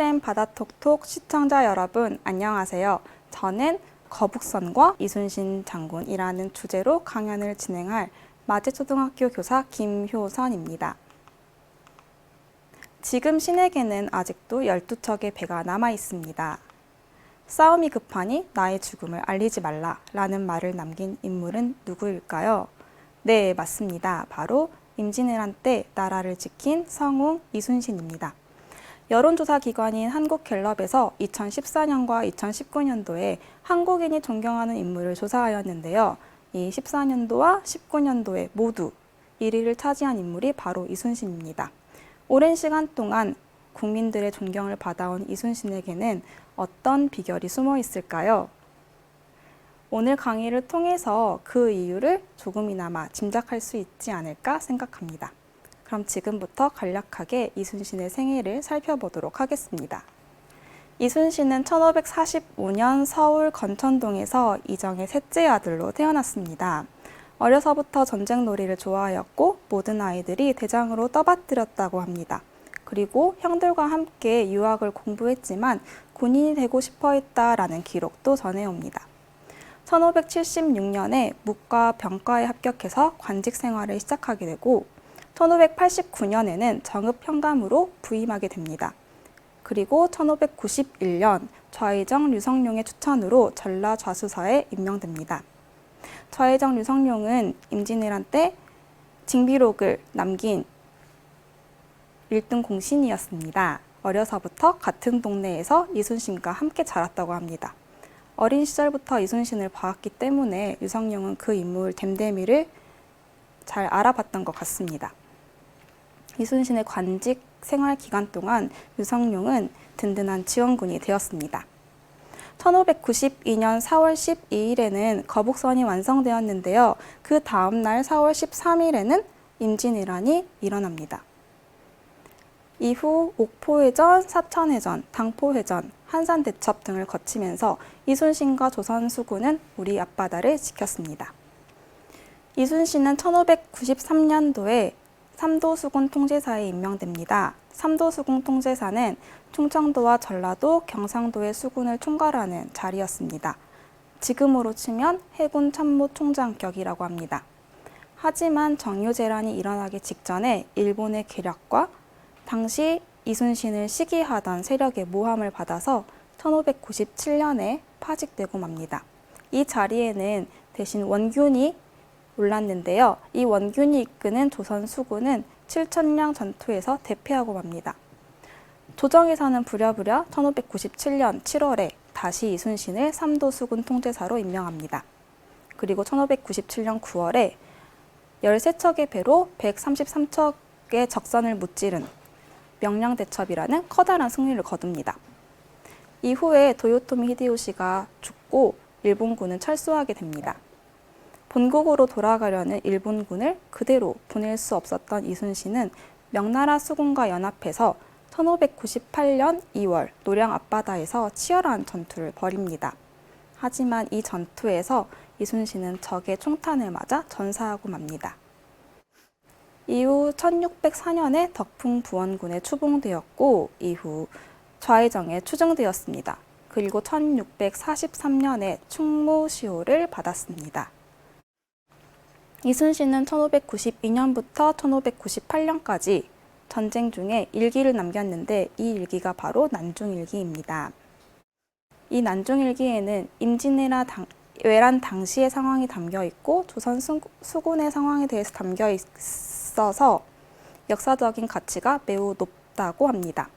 텔레그램 바다톡톡 시청자 여러분 안녕하세요. 저는 거북선과 이순신 장군이라는 주제로 강연을 진행할 마제초등학교 교사 김효선입니다. 지금 신에게는 아직도 12척의 배가 남아 있습니다. 싸움이 급하니 나의 죽음을 알리지 말라 라는 말을 남긴 인물은 누구일까요? 네, 맞습니다. 바로 임진왜란 때 나라를 지킨 성웅 이순신입니다. 여론조사 기관인 한국갤럽에서 2014년과 2019년도에 한국인이 존경하는 인물을 조사하였는데요. 이 14년도와 19년도에 모두 1위를 차지한 인물이 바로 이순신입니다. 오랜 시간 동안 국민들의 존경을 받아온 이순신에게는 어떤 비결이 숨어 있을까요? 오늘 강의를 통해서 그 이유를 조금이나마 짐작할 수 있지 않을까 생각합니다. 그럼 지금부터 간략하게 이순신의 생애를 살펴보도록 하겠습니다. 이순신은 1545년 서울 건천동에서 이정의 셋째 아들로 태어났습니다. 어려서부터 전쟁놀이를 좋아하였고 모든 아이들이 대장으로 떠받들였다고 합니다. 그리고 형들과 함께 유학을 공부했지만 군인이 되고 싶어 했다라는 기록도 전해옵니다. 1576년에 무과 병과에 합격해서 관직 생활을 시작하게 되고 1589년에는 정읍 현감으로 부임하게 됩니다. 그리고 1591년 좌의정 류성룡의 추천으로 전라좌수사에 임명됩니다. 좌의정 류성룡은 임진왜란 때 징비록을 남긴 1등 공신이었습니다. 어려서부터 같은 동네에서 이순신과 함께 자랐다고 합니다. 어린 시절부터 이순신을 봐왔기 때문에 류성룡은 그 인물 댐댐이를 잘 알아봤던 것 같습니다. 이순신의 관직 생활 기간 동안 류성룡은 든든한 지원군이 되었습니다. 1592년 4월 12일에는 거북선이 완성되었는데요. 그 다음 날 4월 13일에는 임진왜란이 일어납니다. 이후 옥포해전, 사천해전, 당포해전, 한산대첩 등을 거치면서 이순신과 조선수군은 우리 앞바다를 지켰습니다. 이순신은 1593년도에 삼도수군 통제사에 임명됩니다. 삼도수군 통제사는 충청도와 전라도, 경상도의 수군을 총괄하는 자리였습니다. 지금으로 치면 해군 참모총장격이라고 합니다. 하지만 정유재란이 일어나기 직전에 일본의 계략과 당시 이순신을 시기하던 세력의 모함을 받아서 1597년에 파직되고 맙니다. 이 자리에는 대신 원균이 올랐는데요. 이 원균이 이끄는 조선 수군은 7천량 전투에서 대패하고 맙니다. 조정에서는 부랴부랴 1597년 7월에 다시 이순신을 삼도수군 통제사로 임명합니다. 그리고 1597년 9월에 13척의 배로 133척의 적선을 무찌른 명량대첩이라는 커다란 승리를 거둡니다. 이후에 도요토미 히데요시가 죽고 일본군은 철수하게 됩니다. 본국으로 돌아가려는 일본군을 그대로 보낼 수 없었던 이순신은 명나라 수군과 연합해서 1598년 2월 노량 앞바다에서 치열한 전투를 벌입니다. 하지만 이 전투에서 이순신은 적의 총탄을 맞아 전사하고 맙니다. 이후 1604년에 덕풍부원군에 추봉되었고 이후 좌의정에 추증되었습니다. 그리고 1643년에 충무시호를 받았습니다. 이순신은 1592년부터 1598년까지 전쟁 중에 일기를 남겼는데 이 일기가 바로 난중일기입니다. 이 난중일기에는 임진왜란 당시의 상황이 담겨 있고 조선 수군의 상황에 대해서 담겨 있어서 역사적인 가치가 매우 높다고 합니다.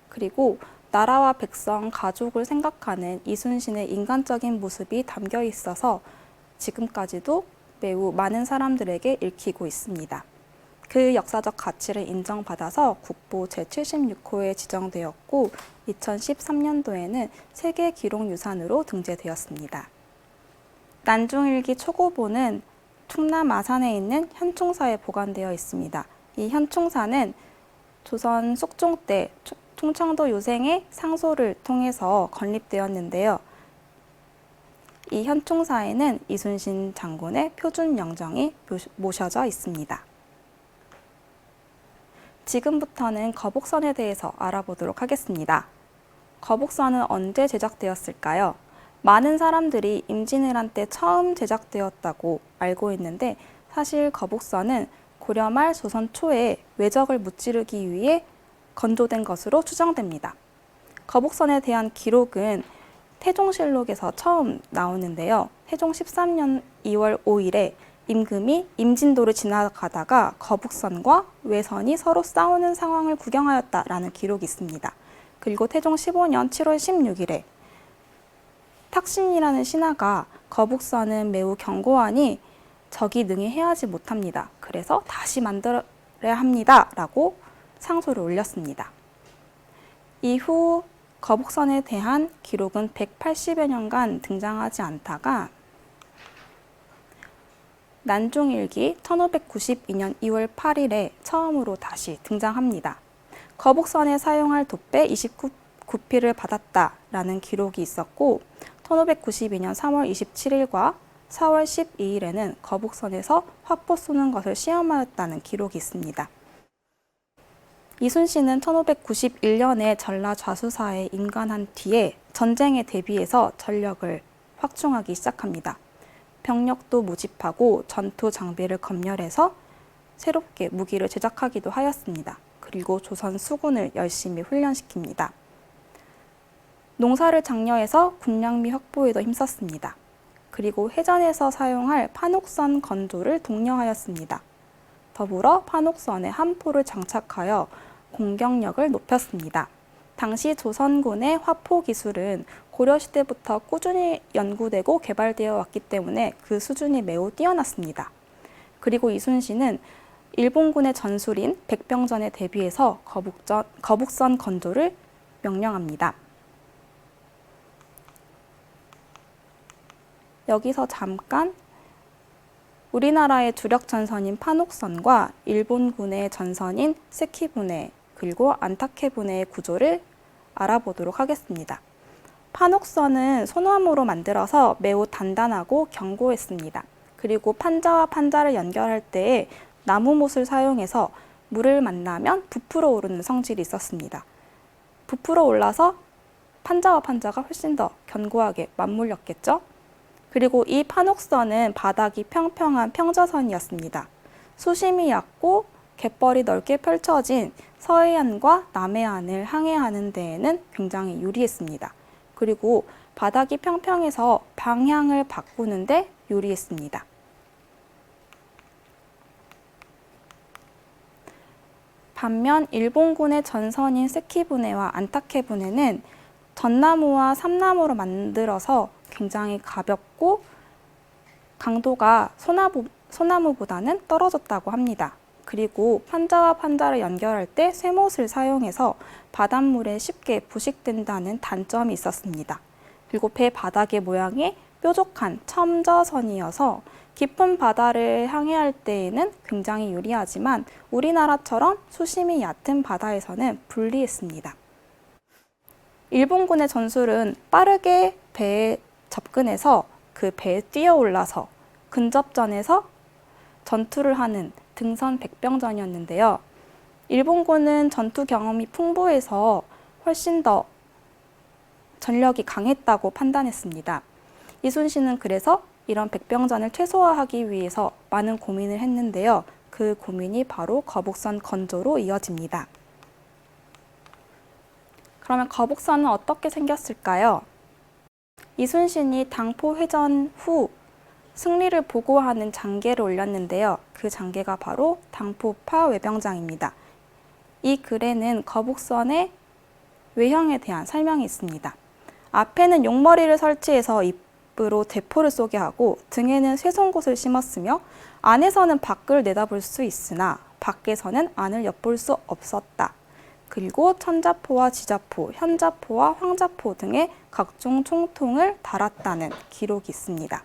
그리고 나라와 백성, 가족을 생각하는 이순신의 인간적인 모습이 담겨 있어서 지금까지도 매우 많은 사람들에게 읽히고 있습니다. 그 역사적 가치를 인정받아서 국보 제76호에 지정되었고 2013년도에는 세계기록유산으로 등재되었습니다. 난중일기 초고본은 충남 아산에 있는 현충사에 보관되어 있습니다. 이 현충사는 조선 숙종 때 충청도 유생의 상소를 통해서 건립되었는데요. 이 현충사에는 이순신 장군의 표준 영정이 모셔져 있습니다. 지금부터는 거북선에 대해서 알아보도록 하겠습니다. 거북선은 언제 제작되었을까요? 많은 사람들이 임진왜란 때 처음 제작되었다고 알고 있는데 사실 거북선은 고려 말 조선 초에 외적을 무찌르기 위해 건조된 것으로 추정됩니다. 거북선에 대한 기록은 태종실록에서 처음 나오는데요. 태종 13년 2월 5일에 임금이 임진도를 지나가다가 거북선과 외선이 서로 싸우는 상황을 구경하였다라는 기록이 있습니다. 그리고 태종 15년 7월 16일에 탁신이라는 신하가 거북선은 매우 견고하니 적이 능히 해하지 못합니다. 그래서 다시 만들어야 합니다. 라고 상소를 올렸습니다. 이후 거북선에 대한 기록은 180여 년간 등장하지 않다가 난중일기 1592년 2월 8일에 처음으로 다시 등장합니다. 거북선에 사용할 돛배 29피를 받았다라는 기록이 있었고 1592년 3월 27일과 4월 12일에는 거북선에서 화포 쏘는 것을 시험하였다는 기록이 있습니다. 이순신은 1591년에 전라 좌수사에 임관한 뒤에 전쟁에 대비해서 전력을 확충하기 시작합니다. 병력도 모집하고 전투 장비를 검열해서 새롭게 무기를 제작하기도 하였습니다. 그리고 조선 수군을 열심히 훈련시킵니다. 농사를 장려해서 군량미 확보에도 힘썼습니다. 그리고 해전에서 사용할 판옥선 건조를 독려하였습니다. 더불어 판옥선에 함포를 장착하여 공격력을 높였습니다. 당시 조선군의 화포 기술은 고려시대부터 꾸준히 연구되고 개발되어 왔기 때문에 그 수준이 매우 뛰어났습니다. 그리고 이순신은 일본군의 전술인 백병전에 대비해서 거북선 건조를 명령합니다. 여기서 잠깐 우리나라의 주력 전선인 판옥선과 일본군의 전선인 세키부네 그리고 안타케부네의 구조를 알아보도록 하겠습니다. 판옥선은 소나무로 만들어서 매우 단단하고 견고했습니다. 그리고 판자와 판자를 연결할 때에 나무못을 사용해서 물을 만나면 부풀어 오르는 성질이 있었습니다. 부풀어 올라서 판자와 판자가 훨씬 더 견고하게 맞물렸겠죠? 그리고 이 판옥선은 바닥이 평평한 평저선이었습니다. 수심이 얕고 갯벌이 넓게 펼쳐진 서해안과 남해안을 항해하는 데에는 굉장히 유리했습니다. 그리고 바닥이 평평해서 방향을 바꾸는 데 유리했습니다. 반면 일본군의 전선인 세키부네와 안타케부네는 전나무와 삼나무로 만들어서 굉장히 가볍고 강도가 소나무보다는 떨어졌다고 합니다. 그리고 판자와 판자를 연결할 때 쇠못을 사용해서 바닷물에 쉽게 부식된다는 단점이 있었습니다. 그리고 배 바닥의 모양이 뾰족한 첨저선이어서 깊은 바다를 항해할 때에는 굉장히 유리하지만 우리나라처럼 수심이 얕은 바다에서는 불리했습니다. 일본군의 전술은 빠르게 배에 접근해서 그 배에 뛰어올라서 근접전에서 전투를 하는 등선 백병전이었는데요. 일본군은 전투 경험이 풍부해서 훨씬 더 전력이 강했다고 판단했습니다. 이순신은 그래서 이런 백병전을 최소화하기 위해서 많은 고민을 했는데요. 그 고민이 바로 거북선 건조로 이어집니다. 그러면 거북선은 어떻게 생겼을까요? 이순신이 당포회전 후 승리를 보고하는 장계를 올렸는데요. 그 장계가 바로 당포파 외병장입니다. 이 글에는 거북선의 외형에 대한 설명이 있습니다. 앞에는 용머리를 설치해서 입으로 대포를 쏘게 하고 등에는 쇠송곳을 심었으며 안에서는 밖을 내다볼 수 있으나 밖에서는 안을 엿볼 수 없었다. 그리고 천자포와 지자포, 현자포와 황자포 등의 각종 총통을 달았다는 기록이 있습니다.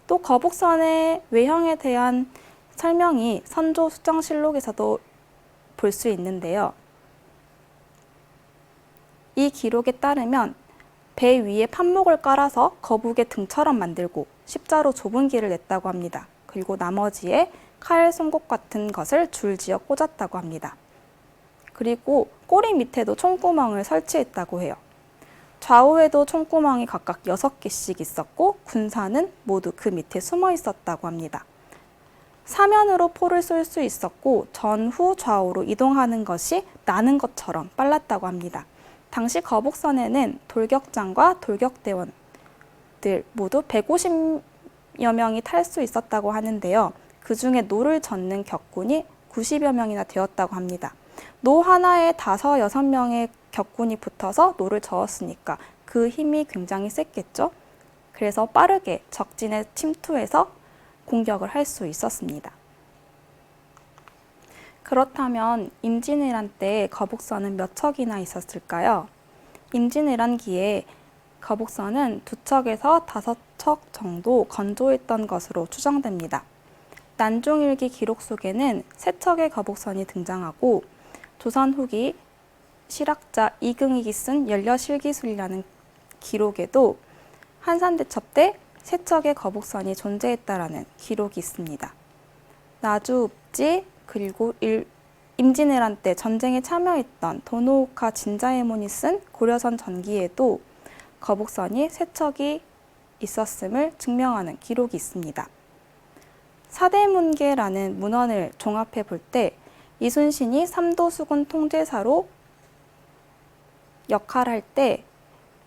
또 거북선의 외형에 대한 설명이 선조 수정실록에서도 볼 수 있는데요. 이 기록에 따르면 배 위에 판목을 깔아서 거북의 등처럼 만들고 십자로 좁은 길을 냈다고 합니다. 그리고 나머지에 칼 송곳 같은 것을 줄지어 꽂았다고 합니다. 그리고 꼬리 밑에도 총구멍을 설치했다고 해요. 좌우에도 총구멍이 각각 6개씩 있었고 군사는 모두 그 밑에 숨어 있었다고 합니다. 사면으로 포를 쏠 수 있었고 전후 좌우로 이동하는 것이 나는 것처럼 빨랐다고 합니다. 당시 거북선에는 돌격장과 돌격대원들 모두 150여 명이 탈 수 있었다고 하는데요. 그 중에 노를 젓는 격군이 90여 명이나 되었다고 합니다. 노 하나에 5, 6명의 격군이 붙어서 노를 저었으니까 그 힘이 굉장히 셌겠죠. 그래서 빠르게 적진에 침투해서 공격을 할 수 있었습니다. 그렇다면 임진왜란 때 거북선은 몇 척이나 있었을까요? 임진왜란기에 거북선은 2척에서 5척 정도 건조했던 것으로 추정됩니다. 난종일기 기록 속에는 3척의 거북선이 등장하고 조선 후기 실학자 이긍익이 쓴 연려실기술이라는 기록에도 한산대첩 때 3척의 거북선이 존재했다라는 기록이 있습니다. 나주읍지 그리고 임진왜란 때 전쟁에 참여했던 도노오카 진자에몬이 쓴 고려선 전기에도 거북선이 3척이 있었음을 증명하는 기록이 있습니다. 사대문계라는 문헌을 종합해 볼 때 이순신이 삼도수군 통제사로 역할할 때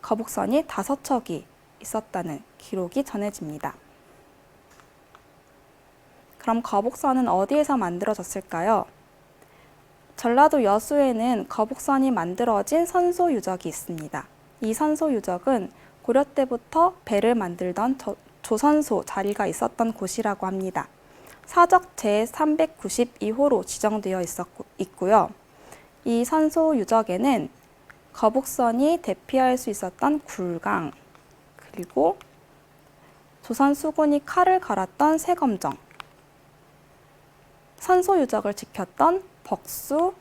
거북선이 5척이 있었다는 기록이 전해집니다. 그럼 거북선은 어디에서 만들어졌을까요? 전라도 여수에는 거북선이 만들어진 선소유적이 있습니다. 이 선소유적은 고려 때부터 배를 만들던 조선소 자리가 있었던 곳이라고 합니다. 사적 제392호로 지정되어 있고요. 이 선소유적에는 거북선이 대피할 수 있었던 굴강, 그리고 조선 수군이 칼을 갈았던 세검정, 선소유적을 지켰던 벅수,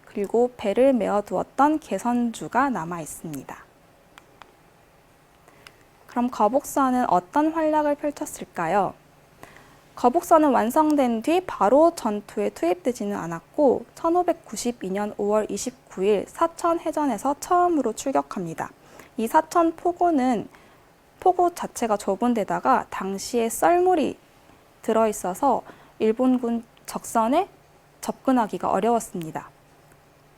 그리고 배를 메어두었던 개선주가 남아 있습니다. 그럼 거북선은 어떤 활약을 펼쳤을까요? 거북선은 완성된 뒤 바로 전투에 투입되지는 않았고 1592년 5월 29일 사천해전에서 처음으로 출격합니다. 이 사천 포구 자체가 좁은 데다가 당시에 썰물이 들어있어서 일본군 적선에 접근하기가 어려웠습니다.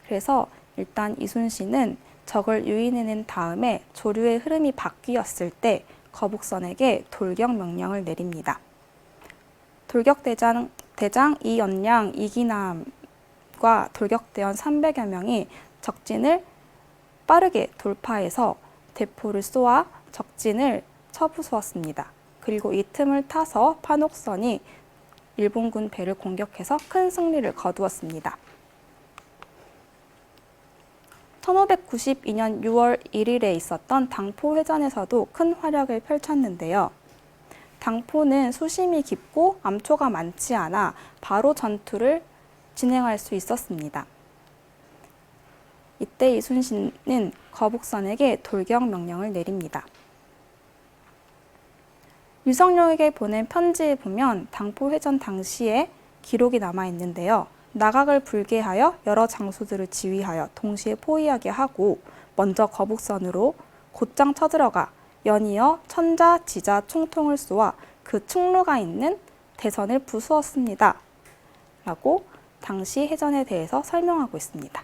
그래서 일단 이순신은 적을 유인해낸 다음에 조류의 흐름이 바뀌었을 때 거북선에게 돌격 명령을 내립니다. 돌격대장 이연량, 이기남과 돌격대원 300여 명이 적진을 빠르게 돌파해서 대포를 쏘아 적진을 쳐부수었습니다. 그리고 이 틈을 타서 판옥선이 일본군 배를 공격해서 큰 승리를 거두었습니다. 1592년 6월 1일에 있었던 당포회전에서도 큰 활약을 펼쳤는데요. 당포는 수심이 깊고 암초가 많지 않아 바로 전투를 진행할 수 있었습니다. 이때 이순신은 거북선에게 돌격 명령을 내립니다. 유성룡에게 보낸 편지에 보면 당포회전 당시에 기록이 남아 있는데요. 나각을 불개하여 여러 장수들을 지휘하여 동시에 포위하게 하고 먼저 거북선으로 곧장 쳐들어가 연이어 천자, 지자, 총통을 쏘아 그 충루가 있는 대선을 부수었습니다. 라고 당시 해전에 대해서 설명하고 있습니다.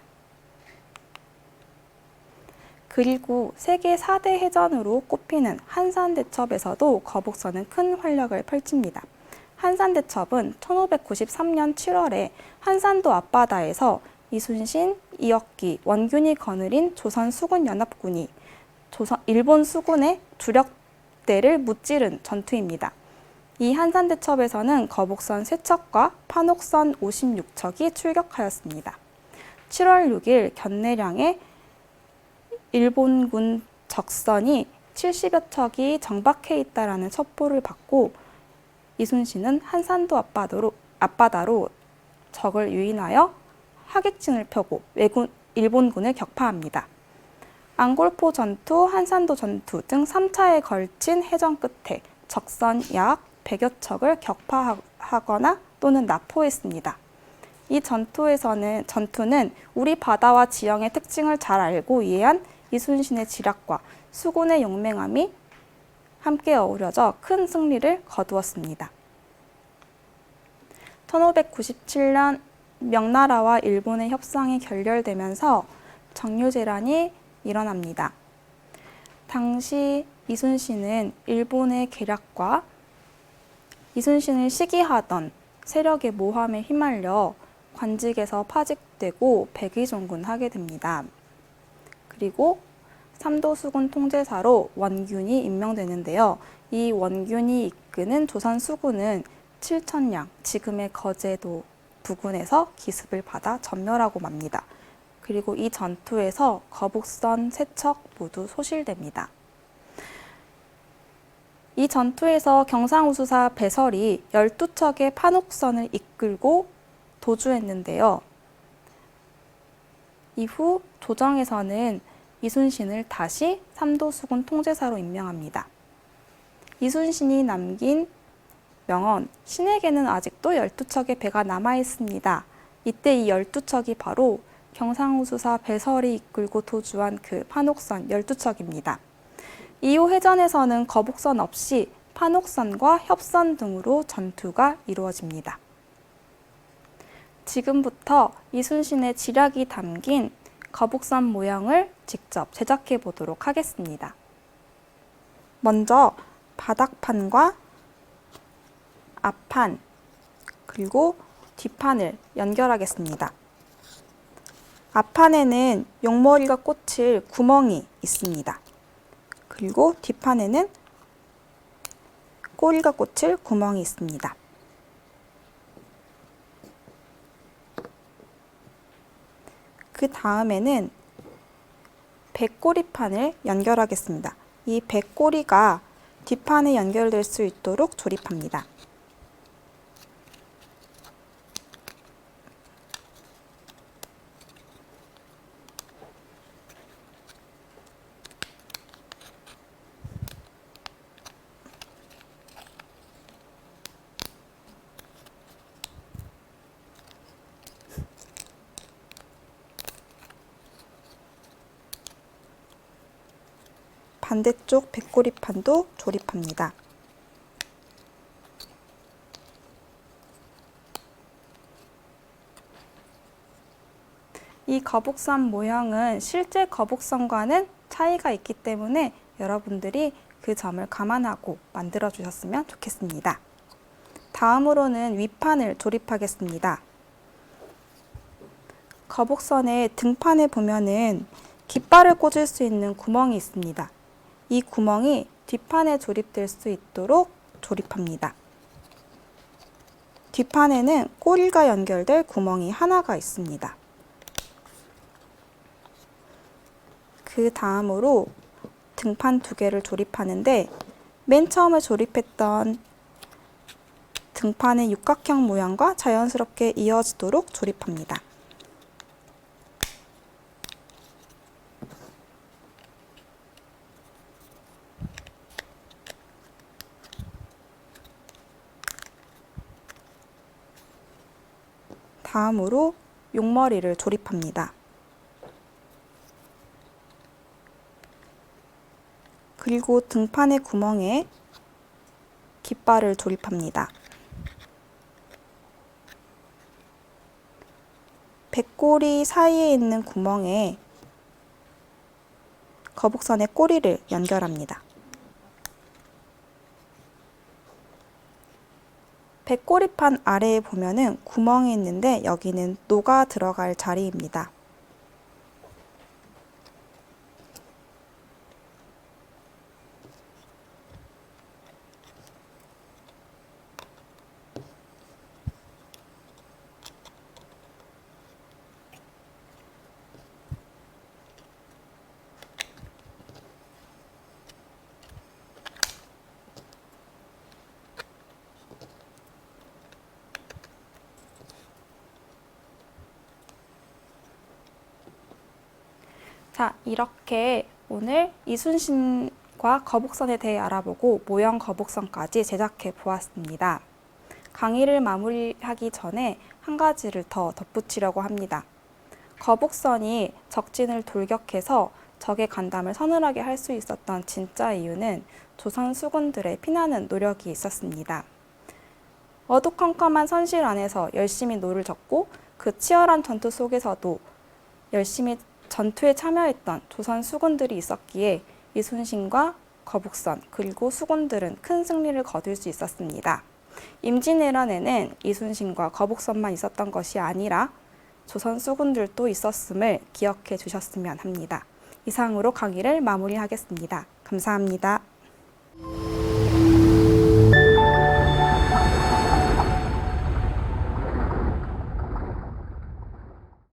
그리고 세계 4대 해전으로 꼽히는 한산대첩에서도 거북선은 큰 활약을 펼칩니다. 한산대첩은 1593년 7월에 한산도 앞바다에서 이순신, 이혁기, 원균이 거느린 조선 수군연합군이 일본 수군의 주력대를 무찌른 전투입니다. 이 한산대첩에서는 거북선 3척과 판옥선 56척이 출격하였습니다. 7월 6일 견내량에 일본군 적선이 70여 척이 정박해 있다라는 첩보를 받고 이순신은 한산도 앞바다로 적을 유인하여 하객진을 펴고 일본군을 격파합니다. 앙골포 전투, 한산도 전투 등 3차에 걸친 해전 끝에 적선 약 100여 척을 격파하고 하거나 또는 납포했습니다. 이 전투는 우리 바다와 지형의 특징을 잘 알고 이해한 이순신의 지략과 수군의 용맹함이 함께 어우러져 큰 승리를 거두었습니다. 1597년 명나라와 일본의 협상이 결렬되면서 정유재란이 일어납니다. 당시 이순신은 일본의 계략과 이순신을 시기하던 세력의 모함에 휘말려 관직에서 파직되고 백의종군하게 됩니다. 그리고 삼도수군 통제사로 원균이 임명되는데요. 이 원균이 이끄는 조선 수군은 7,000량, 지금의 거제도 부근에서 기습을 받아 전멸하고 맙니다. 그리고 이 전투에서 거북선 3척 모두 소실됩니다. 이 전투에서 경상우수사 배설이 12척의 판옥선을 이끌고 도주했는데요. 이후 조정에서는 이순신을 다시 삼도수군 통제사로 임명합니다. 이순신이 남긴 명언, 신에게는 아직도 12척의 배가 남아있습니다. 이때 이 12척이 바로 경상우수사 배설이 이끌고 도주한 그 판옥선 12척입니다. 이후 해전에서는 거북선 없이 판옥선과 협선 등으로 전투가 이루어집니다. 지금부터 이순신의 지략이 담긴 거북선 모형을 직접 제작해 보도록 하겠습니다. 먼저 바닥판과 앞판 그리고 뒷판을 연결하겠습니다. 앞판에는 용머리가 꽂힐 구멍이 있습니다. 그리고 뒷판에는 꼬리가 꽂힐 구멍이 있습니다. 그 다음에는 배꼬리판을 연결하겠습니다. 이 배꼬리가 뒷판에 연결될 수 있도록 조립합니다. 반대쪽 배꼬리판도 조립합니다. 이 거북선 모형은 실제 거북선과는 차이가 있기 때문에 여러분들이 그 점을 감안하고 만들어 주셨으면 좋겠습니다. 다음으로는 윗판을 조립하겠습니다. 거북선의 등판에 보면은 깃발을 꽂을 수 있는 구멍이 있습니다. 이 구멍이 뒷판에 조립될 수 있도록 조립합니다. 뒷판에는 꼬리가 연결될 구멍이 하나가 있습니다. 그 다음으로 등판 2개를 조립하는데 맨 처음에 조립했던 등판의 육각형 모양과 자연스럽게 이어지도록 조립합니다. 다음으로 용머리를 조립합니다. 그리고 등판의 구멍에 깃발을 조립합니다. 배꼬리 사이에 있는 구멍에 거북선의 꼬리를 연결합니다. 배꼬리판 아래에 보면은 구멍이 있는데 여기는 노가 들어갈 자리입니다. 자, 이렇게 오늘 이순신과 거북선에 대해 알아보고 모형 거북선까지 제작해 보았습니다. 강의를 마무리하기 전에 한 가지를 더 덧붙이려고 합니다. 거북선이 적진을 돌격해서 적의 간담을 서늘하게 할 수 있었던 진짜 이유는 조선 수군들의 피나는 노력이 있었습니다. 어두컴컴한 선실 안에서 열심히 노를 젓고 그 치열한 전투 속에서도 열심히 전투에 참여했던 조선 수군들이 있었기에 이순신과 거북선 그리고 수군들은 큰 승리를 거둘 수 있었습니다. 임진왜란에는 이순신과 거북선만 있었던 것이 아니라 조선 수군들도 있었음을 기억해 주셨으면 합니다. 이상으로 강의를 마무리하겠습니다. 감사합니다.